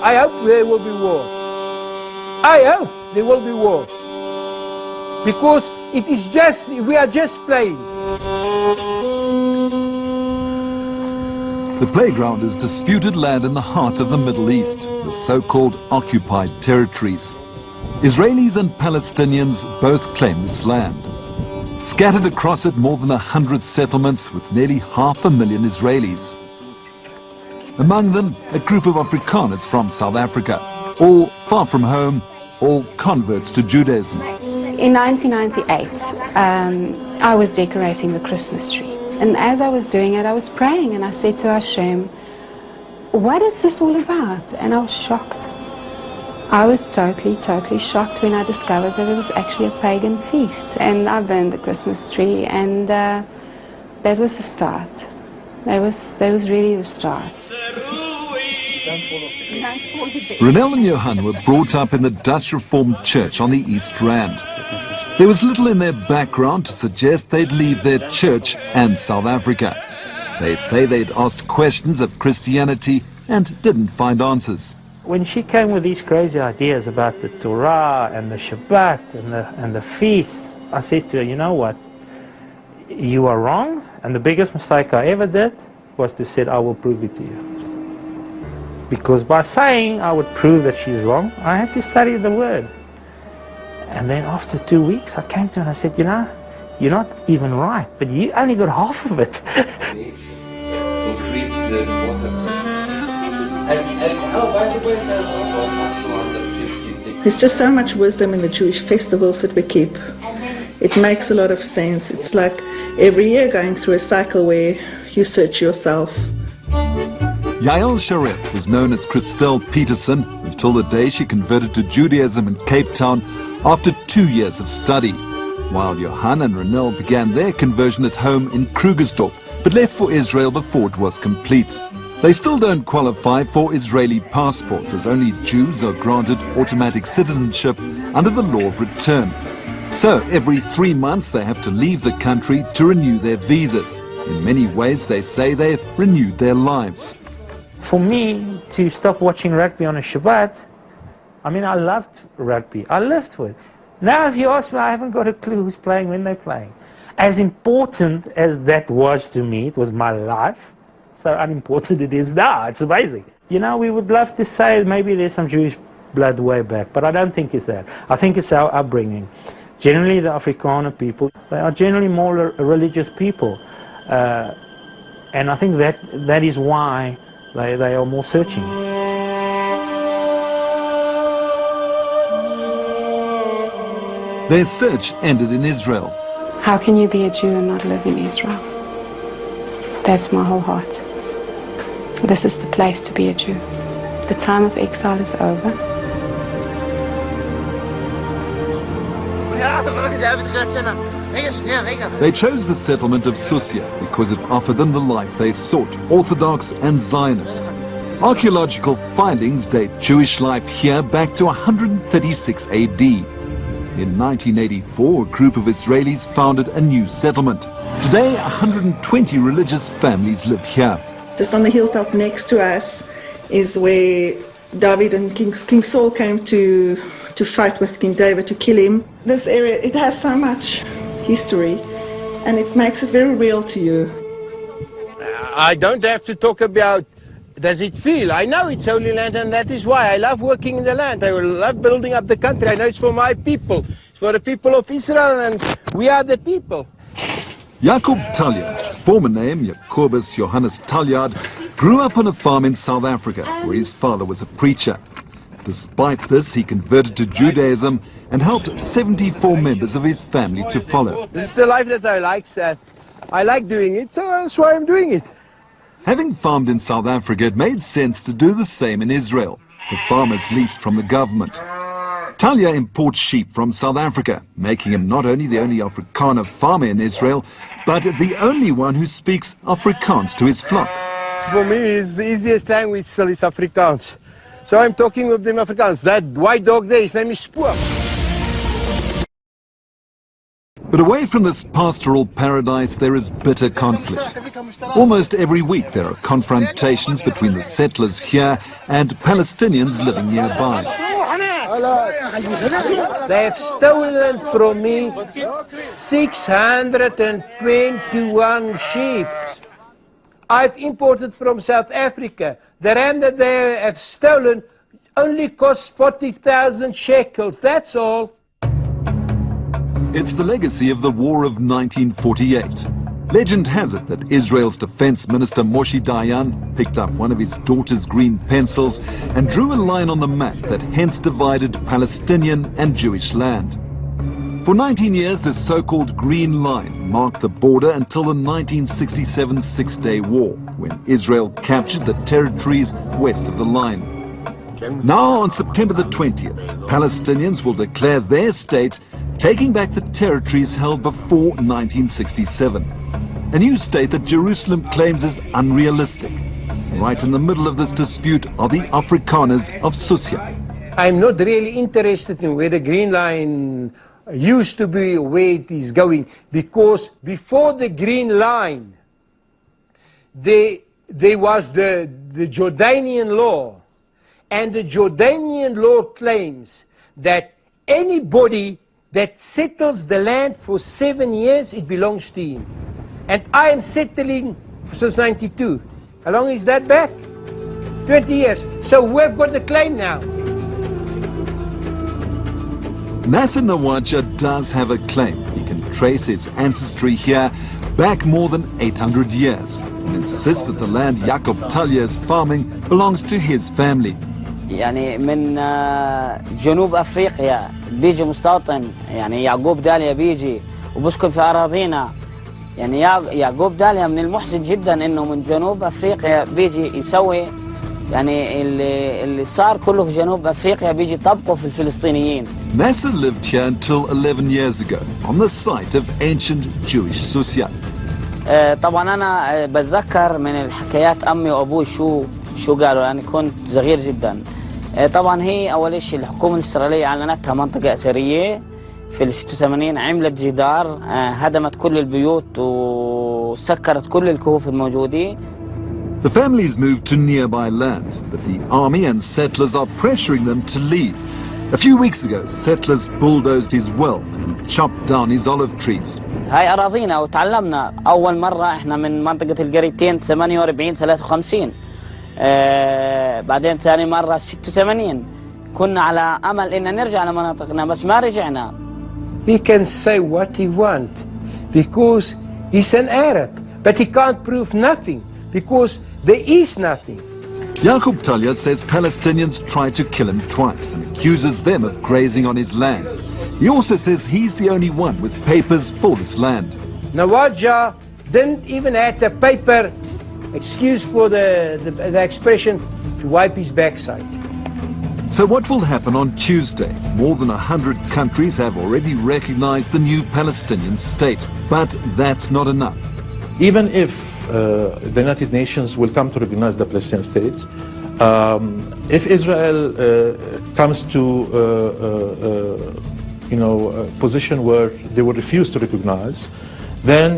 I hope there will be war. I hope there will be war. Because it is just, we are just playing. The playground is disputed land in the heart of the Middle East, the so-called occupied territories. Israelis and Palestinians both claim this land. Scattered across it, more than 100 settlements with nearly 500,000 Israelis. Among them, a group of Afrikaners from South Africa, all far from home, all converts to Judaism. In 1998, I was decorating the Christmas tree. And as I was doing it, I was praying and I said to Hashem, what is this all about? And I was shocked. I was totally shocked when I discovered that it was actually a pagan feast. And I burned the Christmas tree, and that was the start. That was really the start. Ronel and Johan were brought up in the Dutch Reformed Church on the East Rand. There was little in their background to suggest they'd leave their church and South Africa. They say they'd asked questions of Christianity and didn't find answers. When she came with these crazy ideas about the Torah and the Shabbat and the feast, I said to her, you know what, you are wrong, and the biggest mistake I ever did was to say, I will prove it to you. Because by saying I would prove that she's wrong, I had to study the Word. And then after 2 weeks, I came to her and I said, you know, you're not even right, but you only got half of it. There's just so much wisdom in the Jewish festivals that we keep. It makes a lot of sense. It's like every year going through a cycle where you search yourself. Yael Sharet was known as Christelle Peterson until the day she converted to Judaism in Cape Town after 2 years of study, while Johan and Ronel began their conversion at home in Krugersdorp, but left for Israel before it was complete. They still don't qualify for Israeli passports, as only Jews are granted automatic citizenship under the law of return. So every 3 months they have to leave the country to renew their visas. In many ways they say they've renewed their lives. For me, to stop watching rugby on a Shabbat, I mean, I loved rugby. I lived for it. Now, if you ask me, I haven't got a clue who's playing, when they're playing. As important as that was to me, it was my life, so unimportant it is now. It's amazing. You know, we would love to say maybe there's some Jewish blood way back, but I don't think it's that. I think it's our upbringing. Generally, the Afrikaner people, they are generally more religious people. And I think that is why they are more searching. Their search ended in Israel. How can you be a Jew and not live in Israel? That's my whole heart. This is the place to be a Jew. The time of exile is over. They chose the settlement of Susia because it offered them the life they sought, Orthodox and Zionist. Archaeological findings date Jewish life here back to 136 AD. In 1984, a group of Israelis founded a new settlement. Today, 120 religious families live here. Just on the hilltop next to us is where David and King Saul came to fight with King David to kill him. This area, it has so much history, and it makes it very real to you. I don't have to talk about does it feel. I know it's Holy Land, and that is why I love working in the land. I love building up the country. I know it's for my people. It's for the people of Israel, and we are the people. Jacob Talyard, former name Jacobus Johannes Talyard, grew up on a farm in South Africa where his father was a preacher. Despite this, he converted to Judaism and helped 74 members of his family to follow. This is the life that I like, sir. I like doing it, so that's why I'm doing it. Having farmed in South Africa, it made sense to do the same in Israel. The farm is leased from the government. Talia imports sheep from South Africa, making him not only the only Afrikaner farmer in Israel, but the only one who speaks Afrikaans to his flock. For me, it's the easiest language still is Afrikaans. So I'm talking with them Afrikaans. That white dog there, his name is Spoor. But away from this pastoral paradise, there is bitter conflict. Almost every week there are confrontations between the settlers here and Palestinians living nearby. They have stolen from me 621 sheep. I've imported from South Africa. The ram that they have stolen only costs 40,000 shekels, that's all. It's the legacy of the War of 1948. Legend has it that Israel's Defense Minister Moshe Dayan picked up one of his daughter's green pencils and drew a line on the map that hence divided Palestinian and Jewish land. For 19 years, this so-called Green Line marked the border until the 1967 Six-Day War, when Israel captured the territories west of the line. Now, on September the 20th, Palestinians will declare their state, taking back the territories held before 1967. A new state that Jerusalem claims is unrealistic. Right in the middle of this dispute are the Afrikaners of Susia. I'm not really interested in where the Green Line used to be, where it is going, because before the Green Line, there was the Judaian law. And the Judaian law claims that anybody that settles the land for 7 years, it belongs to him. And I am settling since 92. How long is that back? 20 years. So we've got the claim now. Nasser Nawaja does have a claim. He can trace his ancestry here back more than 800 years and insists that the land Jacob Talya is farming belongs to his family. يعني من جنوب أفريقيا بيجي مستوطن يعني يعقوب داليا بيجي وبسكن في أراضينا يعني يعقوب داليا من المحزن جدا إنه من جنوب أفريقيا بيجي يسوي يعني اللي صار كله في جنوب أفريقيا بيجي يطبقه في الفلسطينيين. Nasser lived here until 11 years ago on the site of ancient Jewish Susia. طبعا أنا بتذكر من الحكايات أمي وأبوي شو قالوا يعني كنت صغير جدا. طبعا هي أول شيء الحكومة الإسرائيلية أعلنتها منطقة أثرية في ال 86 عملت جدار هدمت كل البيوت وسكرت كل الكهوف الموجودة. The families moved to nearby land, but the army and settlers are pressuring them to leave. A few weeks ago, settlers bulldozed his well and chopped down his olive trees. هاي أراضينا وتعلمنا أول مرة إحنا من منطقة القريتين 48 53 بعدين ثاني مرة 86 كنا على أمل إن نرجع لمناطقنا بس ما رجعنا. He can say what he wants because he's an Arab, but he can't prove nothing because there is nothing. Jacob Talya says Palestinians tried to kill him twice and accuses them of grazing on his land. He also says he's the only one with papers for this land. Nawaja didn't even have the paper, excuse for the expression, to wipe his backside. So what will happen on Tuesday? More than 100 countries have already recognized the new Palestinian state, but that's not enough. Even if the United Nations will come to recognize the Palestinian state, if Israel comes to a position where they will refuse to recognize, then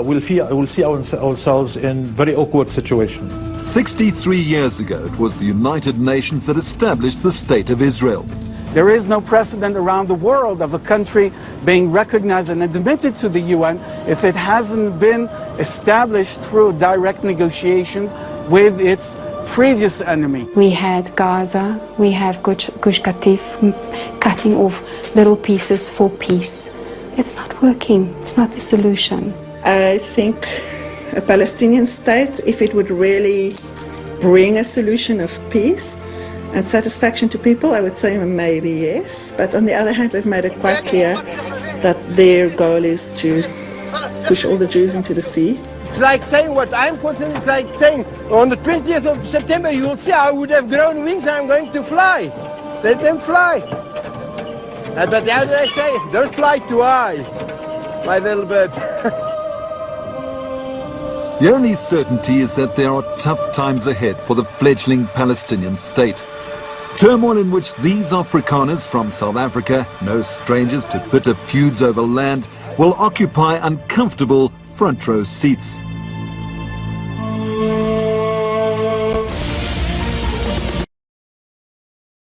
we'll see ourselves in very awkward situation. 63 years ago, it was the United Nations that established the State of Israel. There is no precedent around the world of a country being recognized and admitted to the UN if it hasn't been established through direct negotiations with its previous enemy. We had Gaza, we have Gush Katif, cutting off little pieces for peace. It's not working, it's not the solution. I think a Palestinian state, if it would really bring a solution of peace and satisfaction to people, I would say maybe yes. But on the other hand, they've made it quite clear that their goal is to push all the Jews into the sea. It's like saying what I'm concerned, it's like saying on the 20th of September you will see I would have grown wings and I'm going to fly. Let them fly. But how do they say? Don't fly too high, my little birds. The only certainty is that there are tough times ahead for the fledgling Palestinian state. Turmoil in which these Afrikaners from South Africa, no strangers to bitter feuds over land, will occupy uncomfortable front row seats.